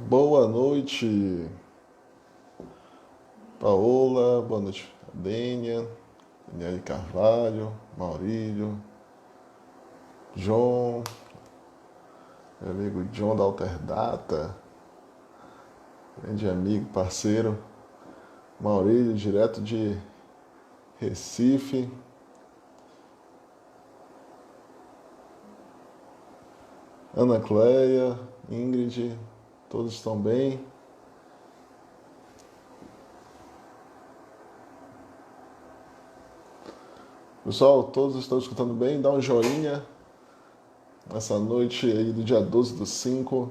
Boa noite, Paola. Boa noite, Dênia, Daniele Carvalho, Maurílio, John, meu amigo John da Alterdata, grande amigo, parceiro, Maurílio, direto de Recife, Ana Cleia, Ingrid, todos estão bem? Pessoal, todos estão escutando bem? Dá um joinha. Nessa noite aí do dia 12/5,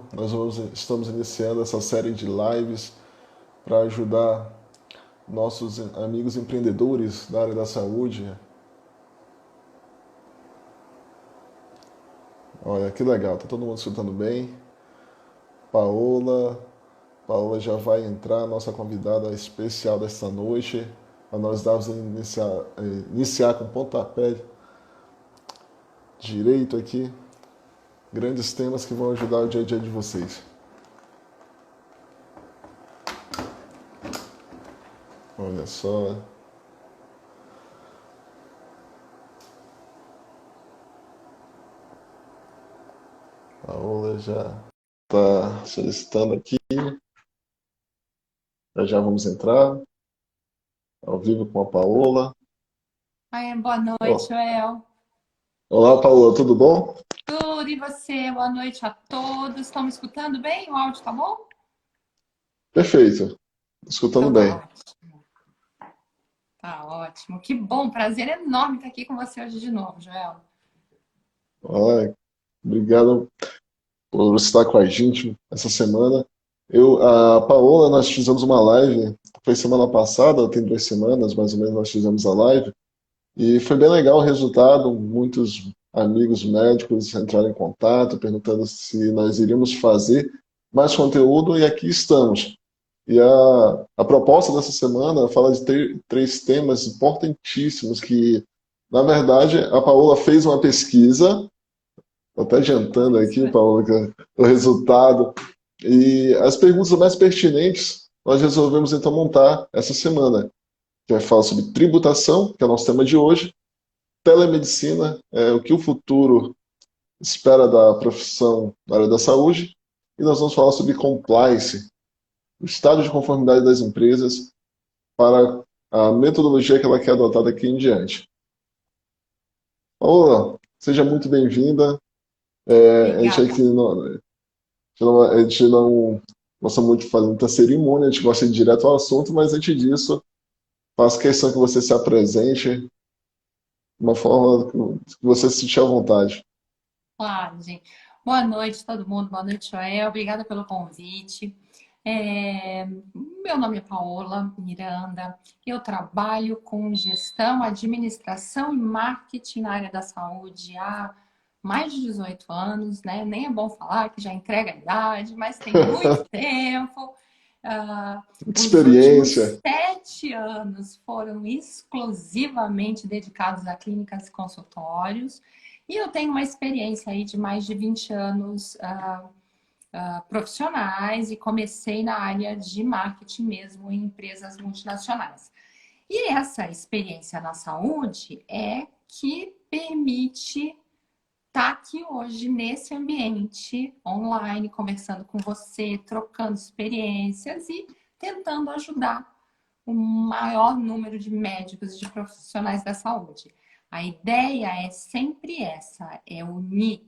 estamos iniciando essa série de lives para ajudar nossos amigos empreendedores da área da saúde. Olha que legal, tá todo mundo escutando bem. Paola, Paola já vai entrar, nossa convidada especial desta noite, para nós darmos iniciar com pontapé direito aqui, grandes temas que vão ajudar o dia a dia de vocês. Olha só, Paola já está solicitando aqui, já vamos entrar ao vivo com a Paola. Ai, boa noite, Ó, Joel. olá, Paola, tudo bom? Tudo e você? Boa noite a todos. Estão me escutando bem? O áudio tá bom? Perfeito, escutando Então tá bem. ótimo. Tá ótimo. Que bom, prazer enorme estar aqui com você hoje de novo, Joel. Olá, obrigado por estar com a gente essa semana. A Paola, nós fizemos uma live, foi semana passada, tem 2 semanas mais ou menos, nós fizemos a live, e foi bem legal o resultado. Muitos amigos médicos entraram em contato, perguntando se nós iríamos fazer mais conteúdo, e aqui estamos. E a proposta dessa semana fala de três temas importantíssimos que, na verdade, a Paola fez uma pesquisa. Estou até adiantando aqui, Isso é. Paulo, o resultado. E as perguntas mais pertinentes nós resolvemos então montar essa semana, que vai falar sobre tributação, que é o nosso tema de hoje, telemedicina, o que o futuro espera da profissão na área da saúde, e nós vamos falar sobre compliance, o estado de conformidade das empresas para a metodologia que ela quer adotar daqui em diante. Paola, seja muito bem-vinda. A gente Obrigada. aqui a gente não gosta muito de fazer muita cerimônia, a gente gosta de ir direto ao assunto, mas antes disso, faço questão que você se apresente de uma forma que você se sentir à vontade. Claro, gente. Boa noite, todo mundo. Boa noite, Joel. Obrigada pelo convite. Meu nome é Paola Miranda. Eu trabalho com gestão, administração e marketing na área da saúde há mais de 18 anos, né? Nem é bom falar que já entrega a idade, mas tem muito tempo. Muita Os últimos experiência. 7 anos foram exclusivamente dedicados a clínicas e consultórios. E eu tenho uma experiência aí de mais de 20 anos profissionais e comecei na área de marketing mesmo em empresas multinacionais. E essa experiência na saúde é que permite estar aqui hoje nesse ambiente online, conversando com você, trocando experiências e tentando ajudar o maior número de médicos e de profissionais da saúde. A ideia é sempre essa, é unir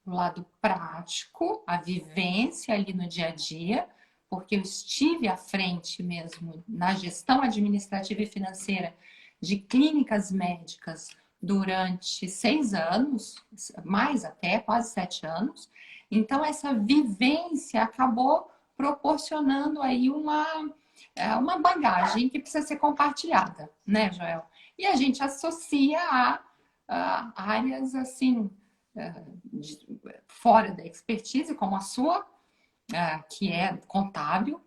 o lado prático, a vivência ali no dia a dia, porque eu estive à frente mesmo na gestão administrativa e financeira de clínicas médicas durante 6 anos, mais até, quase 7 anos. Então, essa vivência acabou proporcionando aí uma bagagem que precisa ser compartilhada, né, Joel? E a gente associa a áreas assim, fora da expertise, como a sua, que é contábil,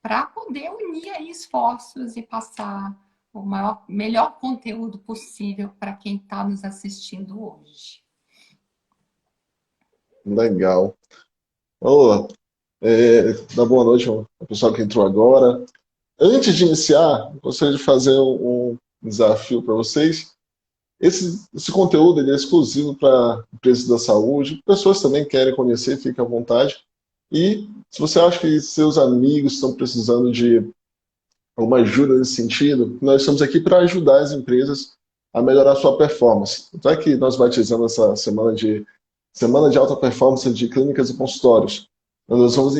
para poder unir aí esforços e passar o melhor conteúdo possível para quem está nos assistindo hoje. Legal. Paola, Dar boa noite ao pessoal que entrou agora. Antes de iniciar, gostaria de fazer um desafio para vocês. Esse conteúdo ele é exclusivo para empresas da saúde, pessoas também querem conhecer, fique à vontade. E se você acha que seus amigos estão precisando de alguma ajuda nesse sentido, nós estamos aqui para ajudar as empresas a melhorar a sua performance. Então é que nós batizamos essa Semana de Alta Performance de Clínicas e Consultórios. Nós vamos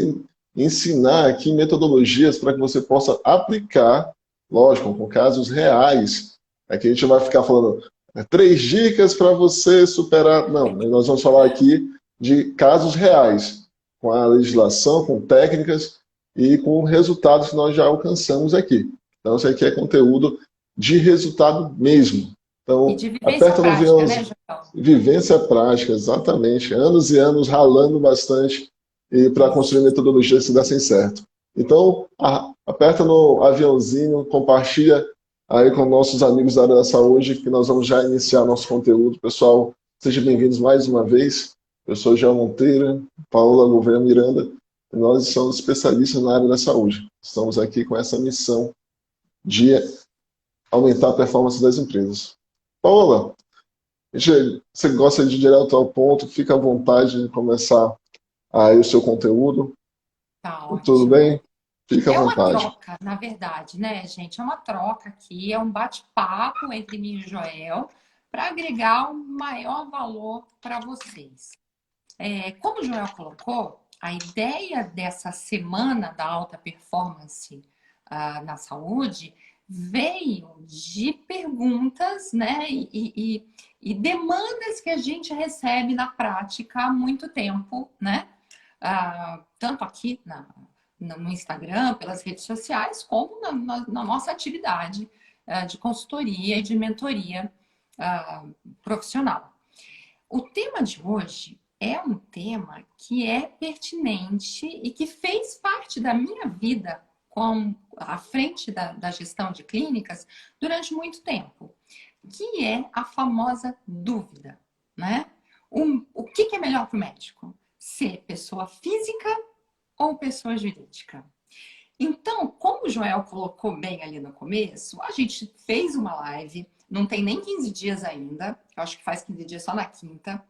ensinar aqui metodologias para que você possa aplicar, lógico, com casos reais. Aqui a gente vai ficar falando 3 dicas para você superar. Não, nós vamos falar aqui de casos reais, com a legislação, com técnicas e com resultados que nós já alcançamos aqui. Então, isso aqui é conteúdo de resultado mesmo. E Então, de vivência aperta no prática, avião, né, João? vivência prática, exatamente. Anos e anos ralando bastante e para construir Isso. metodologias que dessem certo. Então, aperta no aviãozinho, compartilha aí com nossos amigos da área da saúde, que nós vamos já iniciar nosso conteúdo. Pessoal, sejam bem-vindos mais uma vez. Eu sou João Monteiro, Paola Gouveia Miranda, e nós somos especialistas na área da saúde. Estamos aqui com essa missão de aumentar a performance das empresas. Paola, você gosta de ir direto ao ponto, fica à vontade de começar aí o seu conteúdo. Tá Tudo ótimo. bem? Fica à É uma vontade. troca, na verdade, né, gente? É uma troca aqui, é um bate-papo entre mim e o Joel para agregar um maior valor para vocês. Como o Joel colocou, a ideia dessa semana da alta performance na saúde veio de perguntas, né, e demandas que a gente recebe na prática há muito tempo, né? Tanto aqui no Instagram, pelas redes sociais, como na nossa atividade de consultoria e de mentoria profissional. O tema de hoje é um tema que é pertinente e que fez parte da minha vida à frente da gestão de clínicas durante muito tempo, que é a famosa dúvida, né? O que é melhor para o médico? Ser pessoa física ou pessoa jurídica? Então, como o Joel colocou bem ali no começo, a gente fez uma live, não tem nem 15 dias ainda, eu acho que faz 15 dias só na quinta,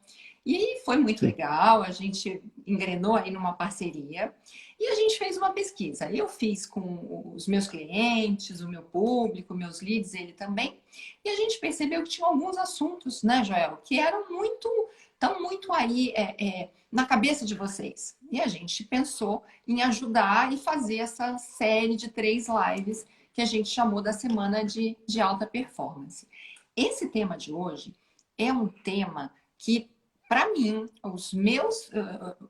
e foi muito legal, a gente engrenou aí numa parceria e a gente fez uma pesquisa. Eu fiz com os meus clientes, o meu público, meus leads, ele também, e a gente percebeu que tinha alguns assuntos, né, Joel, que eram tão muito aí na cabeça de vocês. E a gente pensou em ajudar e fazer essa série de 3 lives que a gente chamou da Semana de Alta Performance. Esse tema de hoje é um tema que, para mim, os meus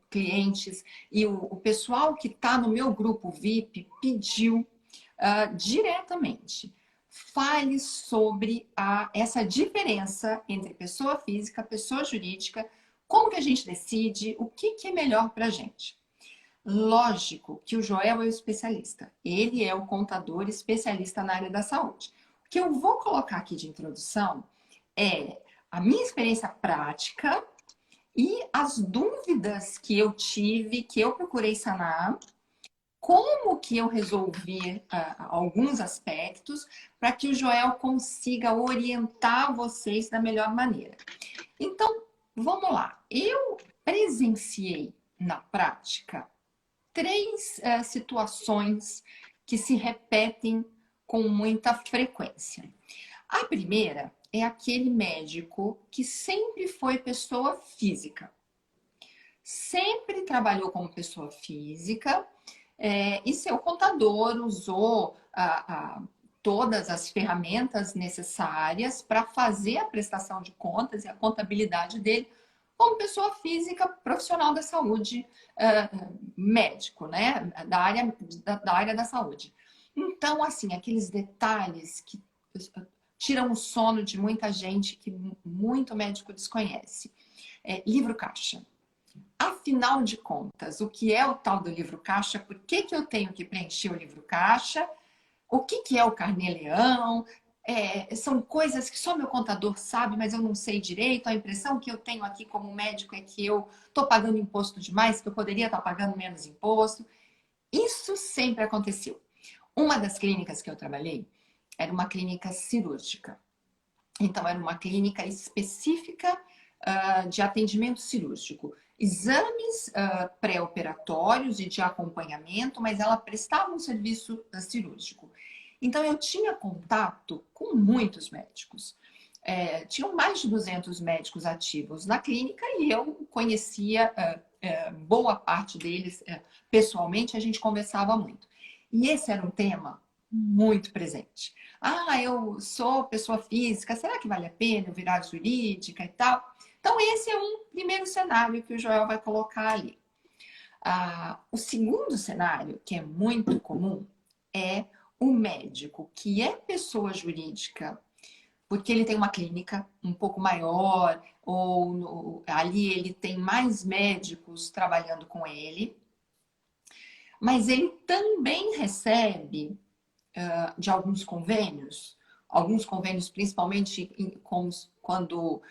clientes e o pessoal que está no meu grupo VIP pediu diretamente. Fale sobre essa diferença entre pessoa física, pessoa jurídica, como que a gente decide, o que é melhor para a gente. Lógico que o Joel é o especialista. Ele é o contador especialista na área da saúde. O que eu vou colocar aqui de introdução é a minha experiência prática e as dúvidas que eu tive, que eu procurei sanar, como que eu resolvi alguns aspectos para que o Joel consiga orientar vocês da melhor maneira. Então, vamos lá. Eu presenciei na prática 3 situações que se repetem com muita frequência. A primeira é aquele médico que sempre foi pessoa física, sempre trabalhou como pessoa física e seu contador usou todas as ferramentas necessárias para fazer a prestação de contas e a contabilidade dele como pessoa física profissional da saúde, médico, né? Da área da saúde. Então, assim, aqueles detalhes que tiram o sono de muita gente que muito médico desconhece. Livro caixa. Afinal de contas, o que é o tal do livro caixa? Por que eu tenho que preencher o livro caixa? O que é o carnê-leão? são coisas que só meu contador sabe, mas eu não sei direito. A impressão que eu tenho aqui como médico é que eu estou pagando imposto demais, que eu poderia estar pagando menos imposto. Isso sempre aconteceu. Uma das clínicas que eu trabalhei era uma clínica cirúrgica. Então, era uma clínica específica de atendimento cirúrgico. Exames pré-operatórios e de acompanhamento, mas ela prestava um serviço cirúrgico. Então, eu tinha contato com muitos médicos. Tinham mais de 200 médicos ativos na clínica e eu conhecia boa parte deles pessoalmente, a gente conversava muito. E esse era um tema muito presente. Ah, eu sou pessoa física, será que vale a pena eu virar jurídica e tal? Então, esse é um primeiro cenário que o Joel vai colocar ali. O segundo cenário, que é muito comum, é o médico que é pessoa jurídica, porque ele tem uma clínica um pouco maior, ou ali ele tem mais médicos trabalhando com ele, mas ele também recebe de alguns convênios principalmente quando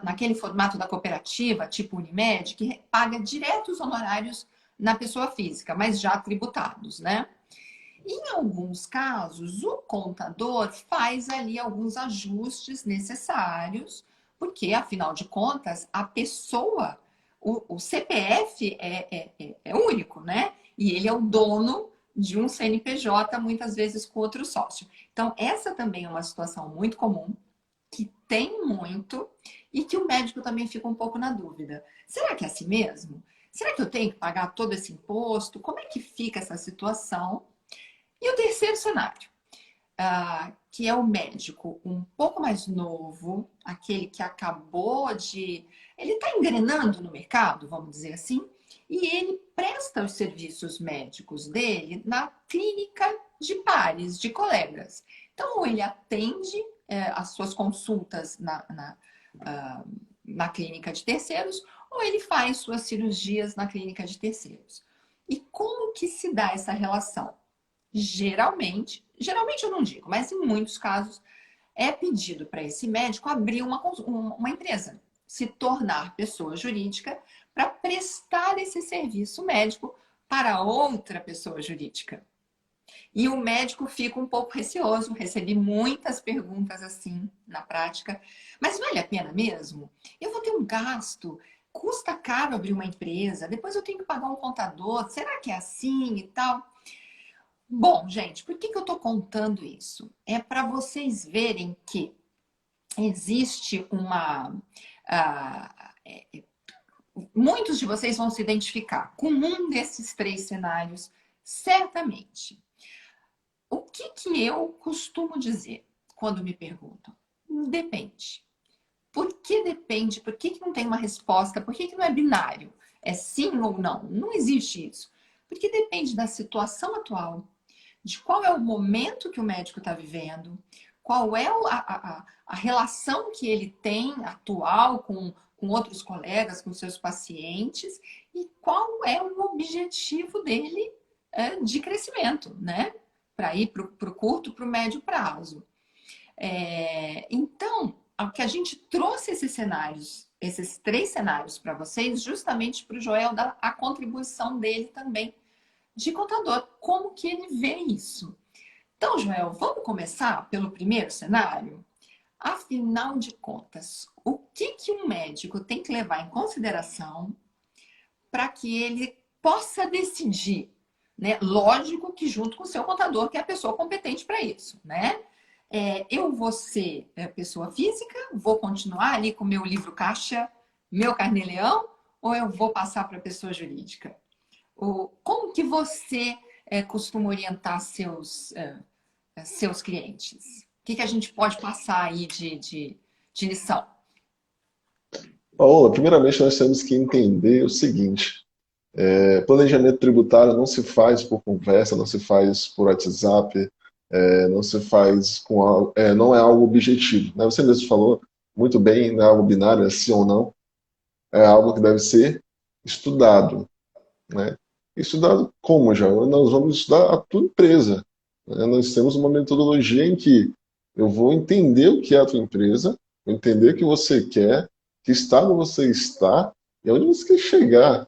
naquele formato da cooperativa, tipo Unimed, que paga direto os honorários na pessoa física, mas já tributados, né? Em alguns casos, o contador faz ali alguns ajustes necessários, porque, afinal de contas, a pessoa, o CPF é único, né? E ele é o dono de um CNPJ, muitas vezes com outro sócio. Então, essa também é uma situação muito comum, que tem muito, e que o médico também fica um pouco na dúvida. Será que é assim mesmo? Será que eu tenho que pagar todo esse imposto? Como é que fica essa situação? E o terceiro cenário, que é o médico um pouco mais novo, aquele que acabou de... Ele está engrenando no mercado, vamos dizer assim, e ele presta os serviços médicos dele na clínica de pares, de colegas. Então, ou ele atende as suas consultas na clínica de terceiros, ou ele faz suas cirurgias na clínica de terceiros. E como que se dá essa relação? Geralmente eu não digo, mas em muitos casos é pedido para esse médico abrir uma empresa, se tornar pessoa jurídica para prestar esse serviço médico para outra pessoa jurídica. E o médico fica um pouco receoso, recebi muitas perguntas assim na prática, mas vale a pena mesmo? Eu vou ter um gasto, custa caro abrir uma empresa, depois eu tenho que pagar um contador, será que é assim e tal? Bom, gente, por que eu estou contando isso? É para vocês verem que existe uma. Muitos de vocês vão se identificar com um desses três cenários, certamente. O que eu costumo dizer quando me perguntam? Depende. Por que depende? Por que não tem uma resposta? Por que não é binário? É sim ou não? Não existe isso. Porque depende da situação atual, de qual é o momento que o médico está vivendo, qual é a relação que ele tem atual com outros colegas, com seus pacientes, e qual é o objetivo dele de crescimento, né? Para ir para o curto, para o médio prazo. Então, que a gente trouxe esses cenários, esses três cenários para vocês, justamente para o Joel dar a contribuição dele também de contador, como que ele vê isso. Então, Joel, vamos começar pelo primeiro cenário? Afinal de contas, o que um médico tem que levar em consideração para que ele possa decidir, né? Lógico que junto com o seu contador, que é a pessoa competente para isso, né? Eu vou ser pessoa física, vou continuar ali com meu livro caixa, meu carnê-leão, ou eu vou passar para a pessoa jurídica? Como que você costuma orientar seus clientes? O que a gente pode passar aí de lição? Paola, primeiramente nós temos que entender o seguinte: planejamento tributário não se faz por conversa, não se faz por WhatsApp, não se faz não é algo objetivo, né? Você mesmo falou muito bem, não é algo binário, é sim ou não, é algo que deve ser estudado, né? Estudado como já? Nós vamos estudar a tua empresa, né? Nós temos uma metodologia em que Eu vou entender o que é a tua empresa, vou entender o que você quer, que estado você está e onde você quer chegar,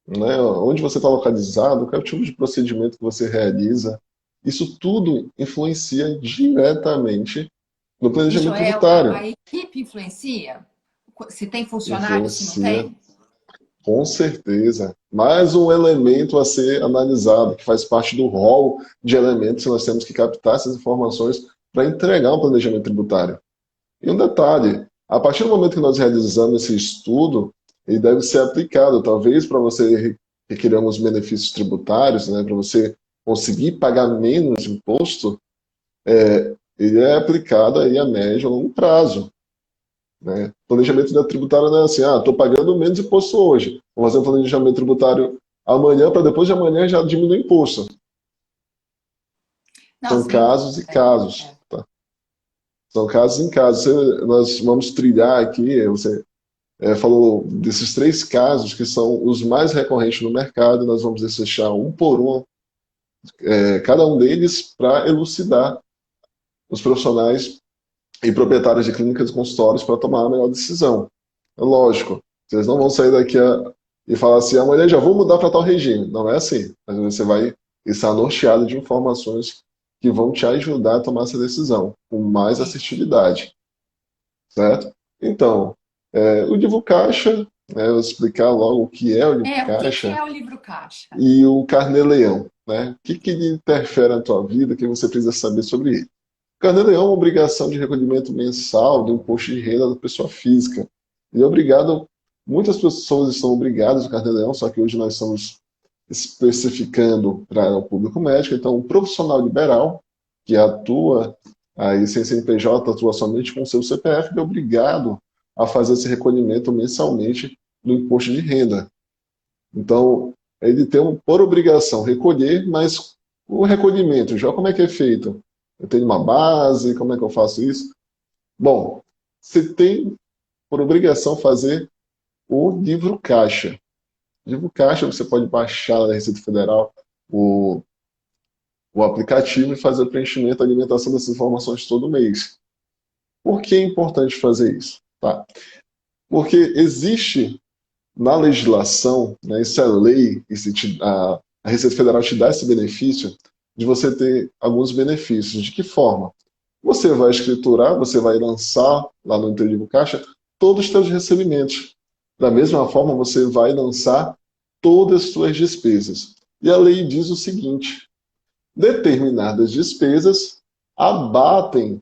né? Onde você está localizado, qual é o tipo de procedimento que você realiza. Isso tudo influencia diretamente no E, planejamento Joel, tributário. a equipe influencia? Se tem funcionário, se não Influencia, tem? com certeza. Mais um elemento a ser analisado, que faz parte do rol de elementos que nós temos que captar essas informações para entregar um planejamento tributário. E um detalhe, a partir do momento que nós realizamos esse estudo, ele deve ser aplicado, talvez para você requerer alguns benefícios tributários, né, para você conseguir pagar menos imposto, ele é aplicado aí a médio e longo prazo. Né? Planejamento da tributária não é assim, estou pagando menos imposto hoje, vou fazer um planejamento tributário amanhã para depois de amanhã já diminuir o imposto. Não, São sem casos e dúvida. casos. Tá? São casos em casos. Nós vamos trilhar aqui, você falou desses três casos que são os mais recorrentes no mercado, nós vamos desfechar um por um, cada um deles para elucidar os profissionais e proprietários de clínicas e consultórios para tomar a melhor decisão. É lógico, vocês não vão sair daqui e falar assim, amanhã já vou mudar para tal regime. Não é assim. Mas você vai estar norteado de informações que vão te ajudar a tomar essa decisão com mais Isso. assertividade, certo? Então, o livro caixa, né, eu vou explicar logo o que é o livro O que que caixa é o livro caixa? e o carnê-leão, né? O que ele interfere na tua vida, o que você precisa saber sobre ele. O carnê-leão é uma obrigação de recolhimento mensal do imposto de renda da pessoa física. E é obrigado, muitas pessoas estão obrigadas ao carnê-leão, só que hoje nós estamos especificando para o público médico. Então, o profissional liberal que atua aí sem CNPJ, atua somente com o seu CPF, ele é obrigado a fazer esse recolhimento mensalmente do imposto de renda. Então, ele tem por obrigação recolher, mas o recolhimento, já como é que é feito? Eu tenho uma base, como é que eu faço isso? Bom, você tem por obrigação fazer o livro caixa. Livro caixa, você pode baixar da Receita Federal o, o aplicativo e fazer o preenchimento, a alimentação dessas informações todo mês. Por que é importante fazer isso? Tá? Porque existe na legislação, né, isso é lei, a Receita Federal te dá esse benefício de você ter alguns benefícios. De que forma? Você vai escriturar, você vai lançar lá no Intuitivo Caixa todos os seus recebimentos. Da mesma forma, você vai lançar todas as suas despesas. E a lei diz o seguinte: determinadas despesas abatem,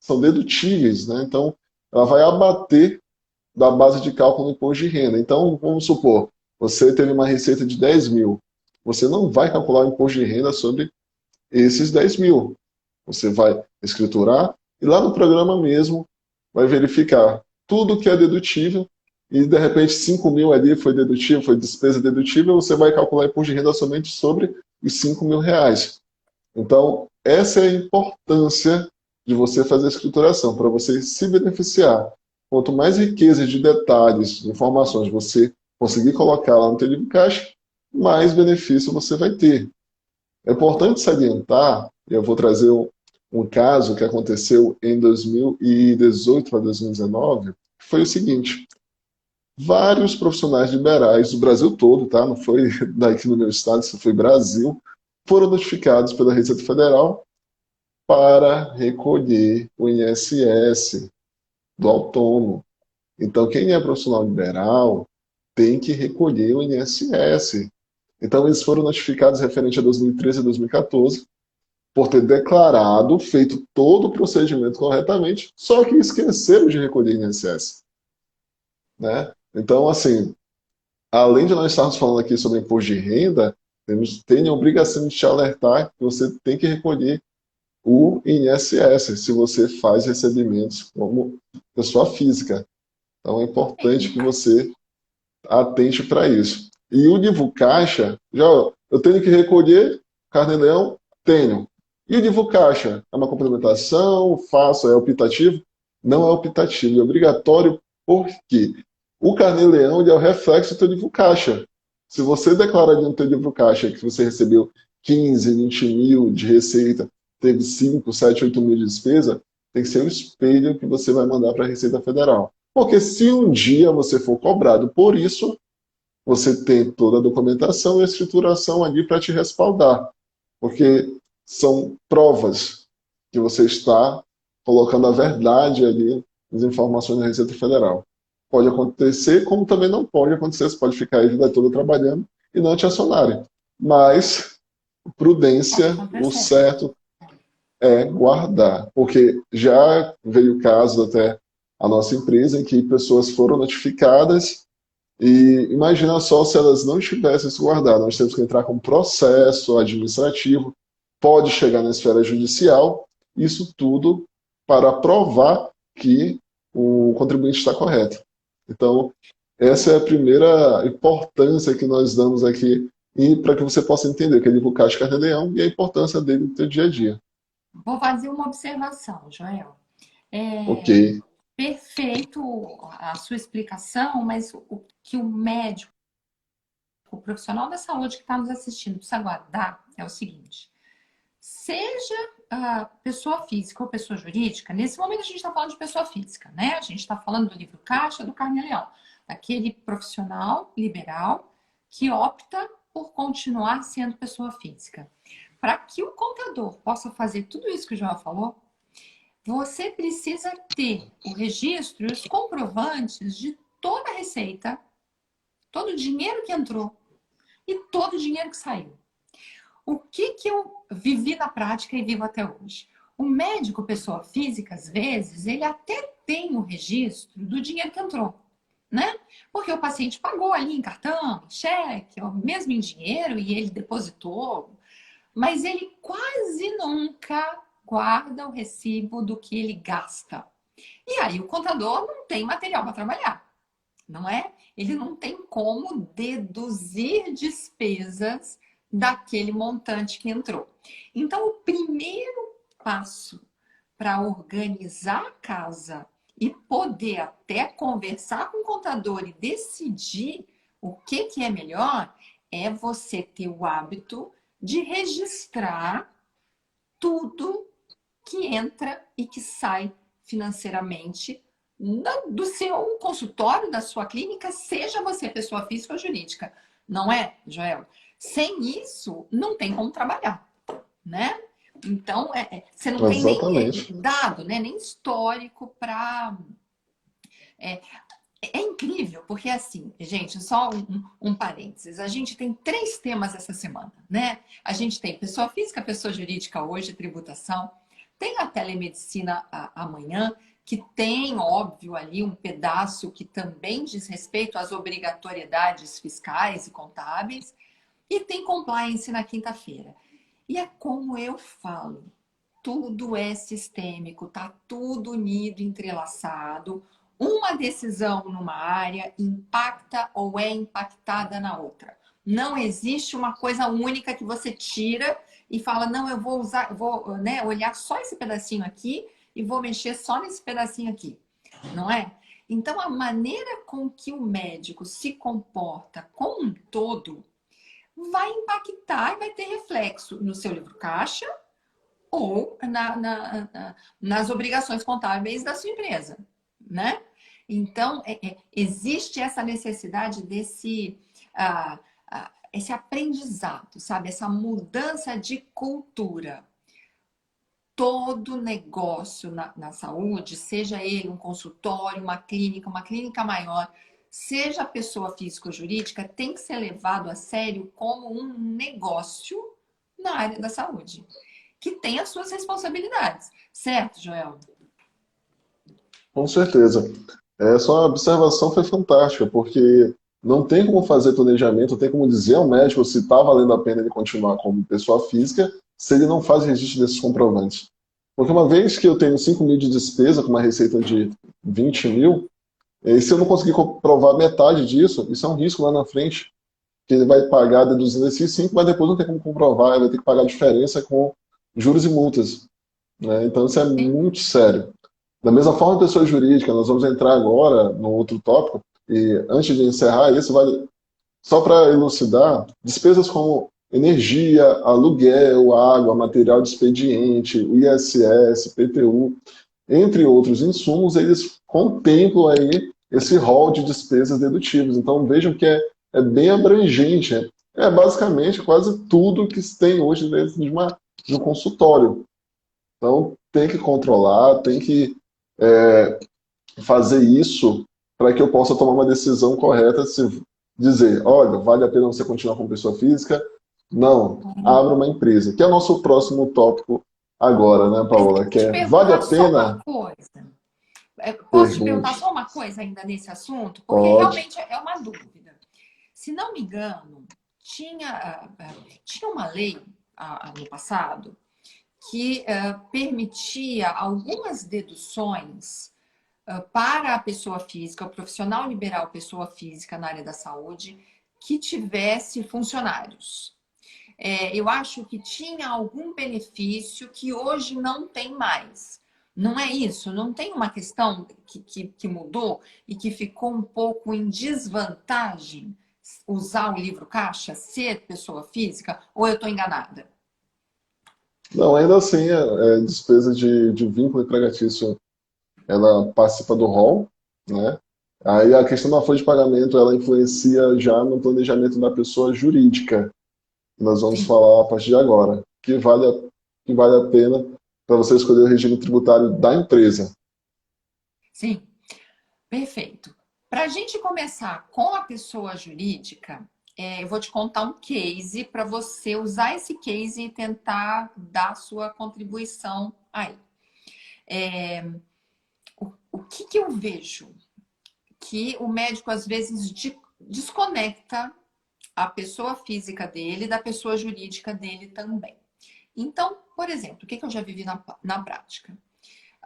são dedutíveis, né? Então, ela vai abater da base de cálculo do imposto de renda. Então, vamos supor, você teve uma receita de 10 mil. Você não vai calcular o imposto de renda sobre esses 10 mil. Você vai escriturar e lá no programa mesmo vai verificar tudo que é dedutível e de repente 5 mil ali foi dedutível, foi despesa dedutível, você vai calcular imposto de renda somente sobre os 5 mil reais. Então, essa é a importância de você fazer a escrituração, para você se beneficiar. Quanto mais riqueza de detalhes, de informações você conseguir colocar lá no teu livro caixa, mais benefício você vai ter. É importante salientar, e eu vou trazer um caso que aconteceu em 2018 para 2019, que foi o seguinte: vários profissionais liberais do Brasil todo, tá? Não foi daqui no meu estado, isso foi Brasil, foram notificados pela Receita Federal para recolher o INSS do autônomo. Então, quem é profissional liberal tem que recolher o INSS. Então, eles foram notificados referente a 2013 e 2014 por ter declarado, feito todo o procedimento corretamente, só que esqueceram de recolher o INSS. Né? Então, assim, além de nós estarmos falando aqui sobre imposto de renda, tem a obrigação de te alertar que você tem que recolher o INSS se você faz recebimentos como pessoa física. Então é importante que você atente para isso. E o livro caixa, já eu tenho que recolher carnê-leão? Tenho. E o livro caixa? É uma complementação? Faço? É optativo? Não é optativo, é obrigatório porque o carnê-leão é o reflexo do teu livro caixa. Se você declarar no teu livro caixa que você recebeu 15, 20 mil de receita, teve 5, 7, 8 mil de despesa, tem que ser o espelho que você vai mandar para a Receita Federal. Porque se um dia você for cobrado por isso, você tem toda a documentação e a escrituração ali para te respaldar. Porque são provas que você está colocando a verdade ali nas informações da Receita Federal. Pode acontecer, como também não pode acontecer. Você pode ficar aí a vida toda trabalhando e não te acionarem. Mas, Pode prudência, o acontecer. certo é guardar. Porque já veio caso até a nossa empresa em que pessoas foram notificadas e imagina só se elas não tivessem isso guardado. Nós temos que entrar com processo administrativo, pode chegar na esfera judicial, isso tudo para provar que o contribuinte está correto. Então, essa é a primeira importância que nós damos aqui e para que você possa entender que é livro Caixa Carnê-Leão e a importância dele no seu dia a dia. Vou fazer uma observação, Joel. Ok, Perfeito a sua explicação, mas o que o médico, o profissional da saúde que está nos assistindo precisa guardar é o seguinte: seja pessoa física ou pessoa jurídica, nesse momento a gente está falando de pessoa física, né? A gente está falando do livro Caixa do Carnê-Leão, aquele profissional liberal que opta por continuar sendo pessoa física. Para que o contador possa fazer tudo isso que o João falou, você precisa ter o registro e os comprovantes de toda a receita, todo o dinheiro que entrou e todo o dinheiro que saiu. O que eu vivi na prática e vivo até hoje? O médico, pessoa física, às vezes, ele até tem o registro do dinheiro que entrou, né? Porque o paciente pagou ali em cartão, em cheque, ou mesmo em dinheiro, e ele depositou, mas ele quase nunca guarda o recibo do que ele gasta. E aí o contador não tem material para trabalhar, não é? Ele não tem como deduzir despesas daquele montante que entrou. Então, o primeiro passo para organizar a casa e poder até conversar com o contador e decidir o que é melhor é você ter o hábito de registrar tudo que entra e que sai financeiramente do seu consultório, da sua clínica, seja você pessoa física ou jurídica. Não é, Joel? Sem isso, não tem como trabalhar, né? Então, você não tem nem exatamente. dado, né? Nem histórico para... É incrível, porque assim, gente, só um parênteses. A gente tem 3 temas essa semana, né? A gente tem pessoa física, pessoa jurídica hoje, tributação. Tem a telemedicina amanhã, que tem, óbvio, ali um pedaço que também diz respeito às obrigatoriedades fiscais e contábeis. E tem compliance na quinta-feira. E é como eu falo, tudo é sistêmico, tá tudo unido, entrelaçado. Uma decisão numa área impacta ou é impactada na outra. Não existe uma coisa única que você tira e fala, não, eu vou usar, vou, né, olhar só esse pedacinho aqui e vou mexer só nesse pedacinho aqui, não é? Então, a maneira com que o médico se comporta como um todo vai impactar e vai ter reflexo no seu livro caixa ou nas obrigações contábeis da sua empresa, né? Então, existe essa necessidade desse esse aprendizado, sabe? Essa mudança de cultura. Todo negócio na saúde, seja ele um consultório, uma clínica maior, seja pessoa física ou jurídica, tem que ser levado a sério como um negócio na área da saúde, que tem as suas responsabilidades. Certo, Joel? Com certeza. Essa observação foi fantástica, porque não tem como fazer planejamento, não tem como dizer ao médico se está valendo a pena ele continuar como pessoa física se ele não faz registro desses comprovantes. Porque uma vez que eu tenho 5 mil de despesa com uma receita de 20 mil, e se eu não conseguir comprovar metade disso, isso é um risco lá na frente, que ele vai pagar deduzindo esses 5, mas depois não tem como comprovar, ele vai ter que pagar a diferença com juros e multas, né? Então isso é Sim. muito sério. Da mesma forma, pessoa jurídica, nós vamos entrar agora no outro tópico, e antes de encerrar isso, vale só para elucidar, despesas como energia, aluguel, água, material de expediente, o ISS, PTU, entre outros insumos, eles contemplam aí esse rol de despesas dedutíveis. Então vejam que é bem abrangente, é basicamente quase tudo que se tem hoje dentro de um consultório. Então tem que controlar, tem que fazer isso para que eu possa tomar uma decisão correta, se dizer, olha, vale a pena você continuar com pessoa física? Não, abra uma empresa, que é o nosso próximo tópico agora, né, Mas Paola? deixa eu Que te vale a perguntar só uma pena? coisa. Posso te perguntar Pergunte. só uma coisa ainda nesse assunto? Porque Pode. realmente é uma dúvida. Se não me engano, tinha uma lei no passado que permitia algumas deduções para a pessoa física, o profissional liberal pessoa física na área da saúde, que tivesse funcionários. Eu acho que tinha algum benefício que hoje não tem mais. Não é isso? Não tem uma questão que mudou e que ficou um pouco em desvantagem usar o livro caixa, ser pessoa física? Ou eu estou enganada? Não, ainda assim, a despesa de vínculo empregatício, ela participa do rol, né? Aí a questão da folha de pagamento, ela influencia já no planejamento da pessoa jurídica. Nós vamos Sim, falar a partir de agora, que vale a pena para você escolher o regime tributário da empresa. sim. Perfeito. Para a gente começar com a pessoa jurídica, eu vou te contar um case para você usar esse case e tentar dar sua contribuição aí. É, o que eu vejo? Que o médico às vezes desconecta a pessoa física dele da pessoa jurídica dele também. Então, por exemplo, o que eu já vivi na prática?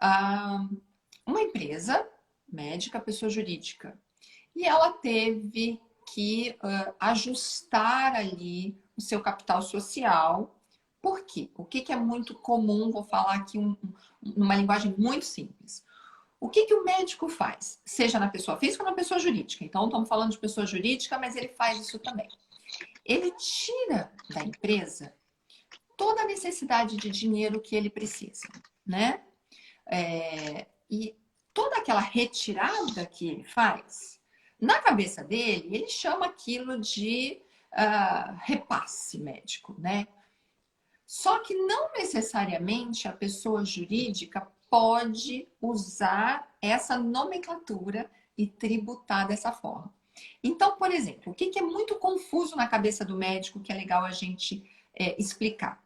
Ah, uma empresa médica, pessoa jurídica, e ela teve que ajustar ali o seu capital social. Por quê? O que é muito comum, vou falar aqui numa linguagem muito simples. O que o médico faz? Seja na pessoa física ou na pessoa jurídica. Então, estamos falando de pessoa jurídica, mas ele faz isso também. Ele tira da empresa toda a necessidade de dinheiro que ele precisa, né? E toda aquela retirada que ele faz, na cabeça dele, ele chama aquilo de repasse médico, né? Só que não necessariamente a pessoa jurídica pode usar essa nomenclatura e tributar dessa forma. Então, por exemplo, o que é muito confuso na cabeça do médico que é legal a gente explicar?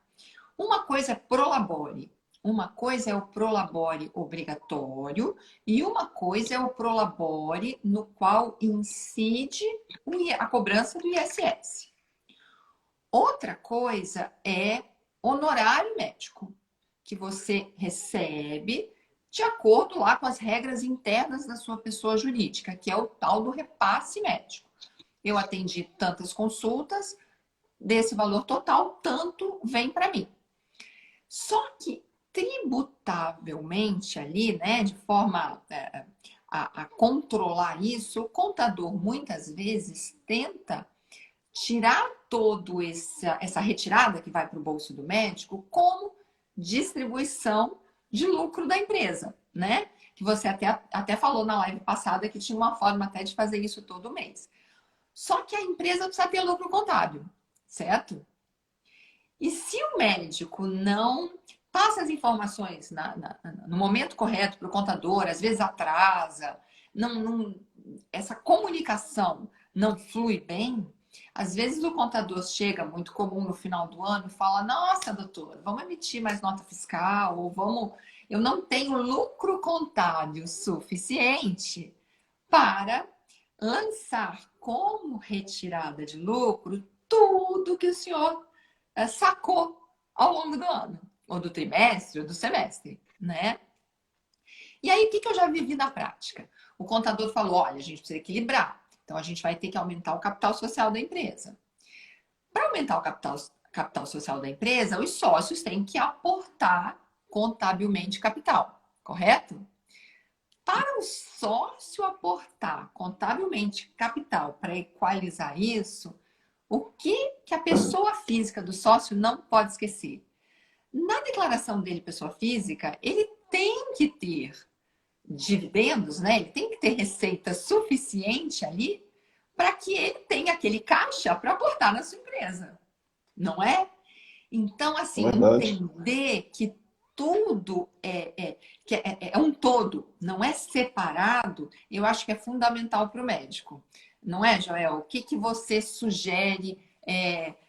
Uma coisa é prolabore, uma coisa é o prolabore obrigatório e uma coisa é o prolabore no qual incide a cobrança do ISS. Outra coisa é honorário médico, que você recebe de acordo lá com as regras internas da sua pessoa jurídica, que é o tal do repasse médico. Eu atendi tantas consultas, desse valor total, tanto vem para mim. Só que tributavelmente ali, né, de forma a controlar isso, o contador muitas vezes tenta tirar todo essa retirada que vai para o bolso do médico como distribuição de lucro da empresa, né? Que você até falou na live passada que tinha uma forma até de fazer isso todo mês. Só que a empresa precisa ter lucro contábil, certo? E se o médico não passa as informações no momento correto para o contador, às vezes atrasa, essa comunicação não flui bem, às vezes o contador chega, muito comum no final do ano, e fala: Nossa, doutor, vamos emitir mais nota fiscal, ou vamos. Eu não tenho lucro contábil suficiente para lançar como retirada de lucro tudo que o senhor sacou ao longo do ano, ou do trimestre, ou do semestre, né? E aí, o que eu já vivi na prática? O contador falou: olha, a gente precisa equilibrar, então a gente vai ter que aumentar o capital social da empresa. Para aumentar o capital social da empresa, os sócios têm que aportar contabilmente capital, correto? Para o sócio aportar contabilmente capital para equalizar isso, o que a pessoa física do sócio não pode esquecer? Na declaração dele, pessoa física, ele tem que ter dividendos, né? Ele tem que ter receita suficiente ali para que ele tenha aquele caixa para aportar na sua empresa, não é? Então, É assim, verdade. entender que tudo é um todo, não é separado, eu acho que é fundamental para o médico. Não é, Joel? O que, que você sugere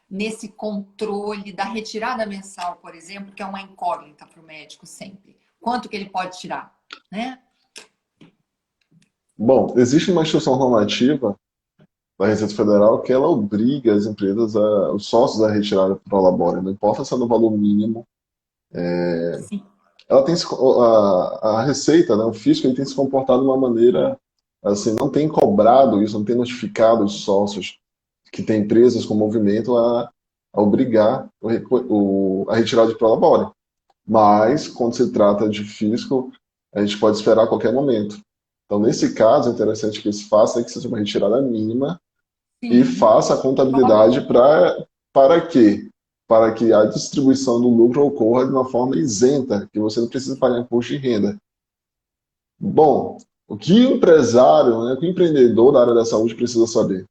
nesse controle da retirada mensal, por exemplo, que é uma incógnita para o médico sempre? Quanto que ele pode tirar, né? Bom, existe uma instrução normativa da Receita Federal que ela obriga as empresas, os sócios a retirar pro labore, não importa se é no valor mínimo. Sim. Ela tem a Receita, né, o fisco, ele tem se comportado de uma maneira assim, não tem cobrado isso, não tem notificado os sócios que têm empresas com movimento a obrigar a retirada de prolabore. Mas, quando se trata de fisco, a gente pode esperar a qualquer momento. Então, nesse caso, é interessante que se faça que seja uma retirada mínima e Sim. faça a contabilidade para quê? Para que a distribuição do lucro ocorra de uma forma isenta, que você não precisa pagar imposto de renda. Bom, o que o empresário, né, o que o empreendedor da área da saúde precisa saber?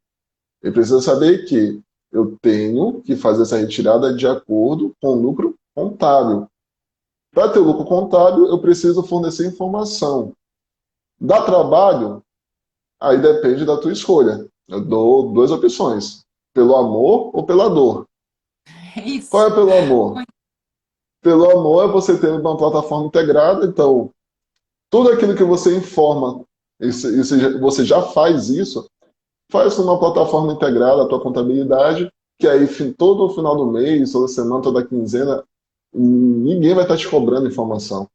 Ele precisa saber que eu tenho que fazer essa retirada de acordo com o lucro contábil. Para ter o lucro contábil, eu preciso fornecer informação. Dá trabalho? Aí depende da tua escolha. Eu dou duas opções: pelo amor ou pela dor. É Qual é isso. pelo amor? Pelo amor é você ter uma plataforma integrada, então tudo aquilo que você informa, você já faz isso, faz numa plataforma integrada a tua contabilidade, que aí todo final do mês, toda semana, toda quinzena, ninguém vai estar te cobrando informação.